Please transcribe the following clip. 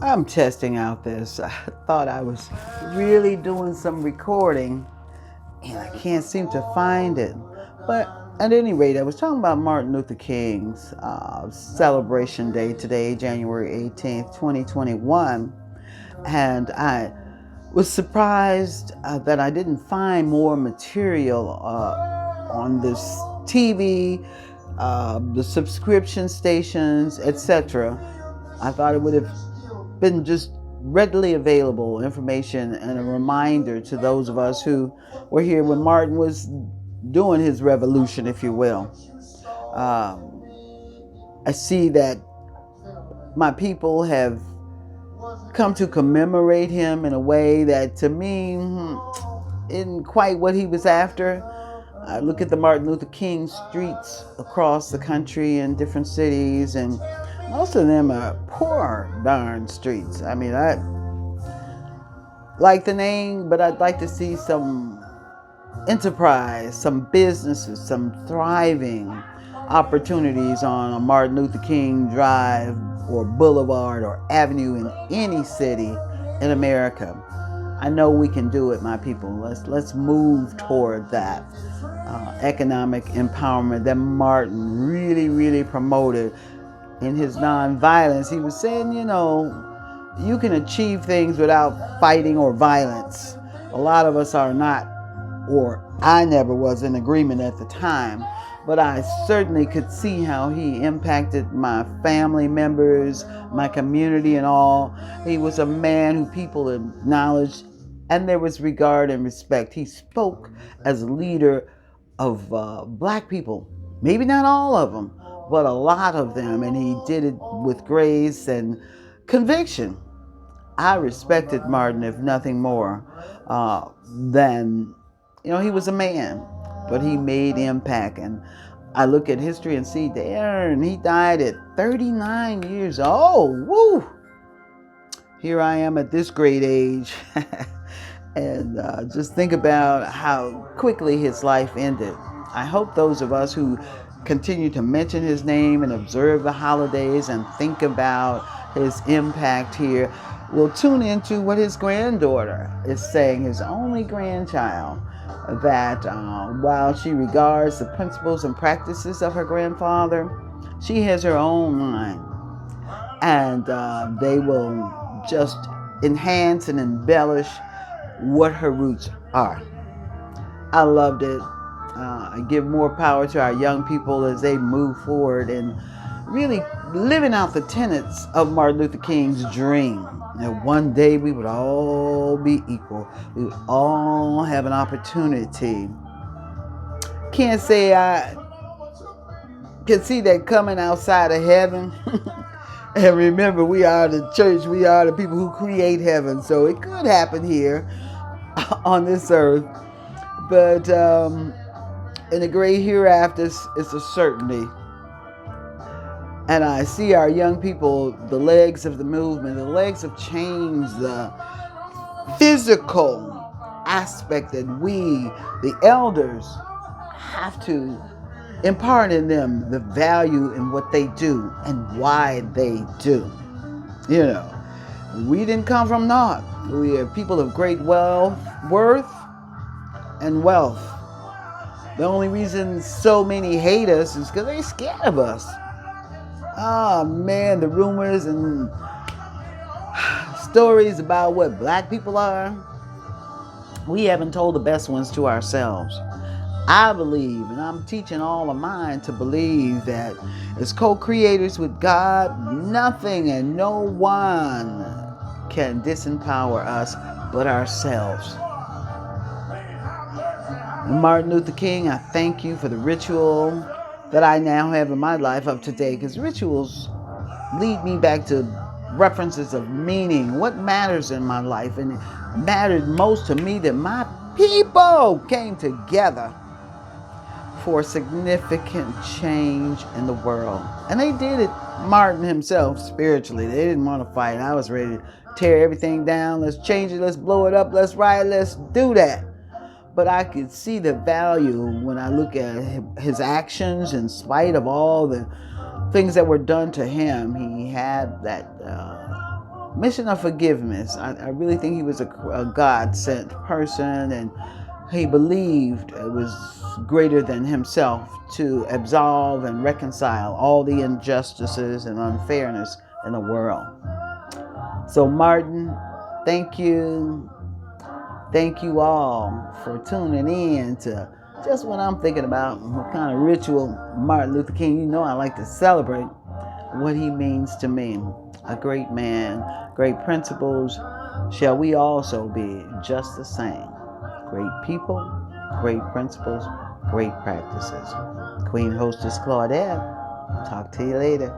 I'm testing out this. I thought I was really doing some recording and I can't seem to find it. But at any rate, I was talking about Martin Luther King's celebration day today, January 18th, 2021. And I was surprised that I didn't find more material on this TV, the subscription stations, etc. I thought it would have been just readily available information and a reminder to those of us who were here when Martin was doing his revolution, if you will. Um, I see that my people have come to commemorate him in a way that to me isn't quite what he was after. I look at the Martin Luther King streets across the country in different cities, and most of them are poor darn streets. I mean, I like the name, but I'd like to see some enterprise, some businesses, some thriving opportunities on a Martin Luther King Drive or Boulevard or Avenue in any city in America. I know we can do it, my people. Let's move toward that economic empowerment that Martin really promoted in his nonviolence. He was saying, you can achieve things without fighting or violence. A lot of us are not, or I never was in agreement at the time, but I certainly could see how he impacted my family members, my community, and all. He was a man who people acknowledged, and there was regard and respect. He spoke as a leader of black people, maybe not all of them, but a lot of them, and he did it with grace and conviction. I respected Martin, if nothing more, than, he was a man, but he made impact. And I look at history and see there, and he died at 39 years old. Woo! Here I am at this great age. And just think about how quickly his life ended. I hope those of us who continue to mention his name and observe the holidays and think about his impact here will tune into what his granddaughter is saying, his only grandchild, that while she regards the principles and practices of her grandfather, she has her own mind. And they will just enhance and embellish what her roots are. I loved it. I give more power to our young people as they move forward and really living out the tenets of Martin Luther King's dream. And one day we would all be equal. We would all have an opportunity. Can't say I can see that coming outside of heaven. And remember, we are the church. We are the people who create heaven. So it could happen here on this earth. But in the great hereafter, it's a certainty. And I see our young people, the legs of the movement, the legs of change, the physical aspect that we, the elders, have to impart in them the value in what they do and why they do. We didn't come from naught. We are people of great wealth, worth, and wealth. The only reason so many hate us is because they're scared of us. Oh man, the rumors and stories about what black people are, we haven't told the best ones to ourselves. I believe, and I'm teaching all of mine to believe, that as co-creators with God, nothing and no one can disempower us but ourselves. And Martin Luther King, I thank you for the ritual that I now have in my life of today, because rituals lead me back to references of meaning, what matters in my life. And it mattered most to me that my people came together for significant change in the world. And they did it, Martin himself, spiritually. They didn't want to fight. I was ready to tear everything down. Let's change it. Let's blow it up. Let's riot. Let's do that. But I could see the value when I look at his actions. In spite of all the things that were done to him, he had that mission of forgiveness. I really think he was a God-sent person, and he believed it was greater than himself to absolve and reconcile all the injustices and unfairness in the world. So Martin, thank you. Thank you all for tuning in to just what I'm thinking about, what kind of ritual Martin Luther King. You know I like to celebrate what he means to me. A great man, great principles. Shall we also be just the same? Great people, great principles, great practices. Queen Hostess Claudette, talk to you later.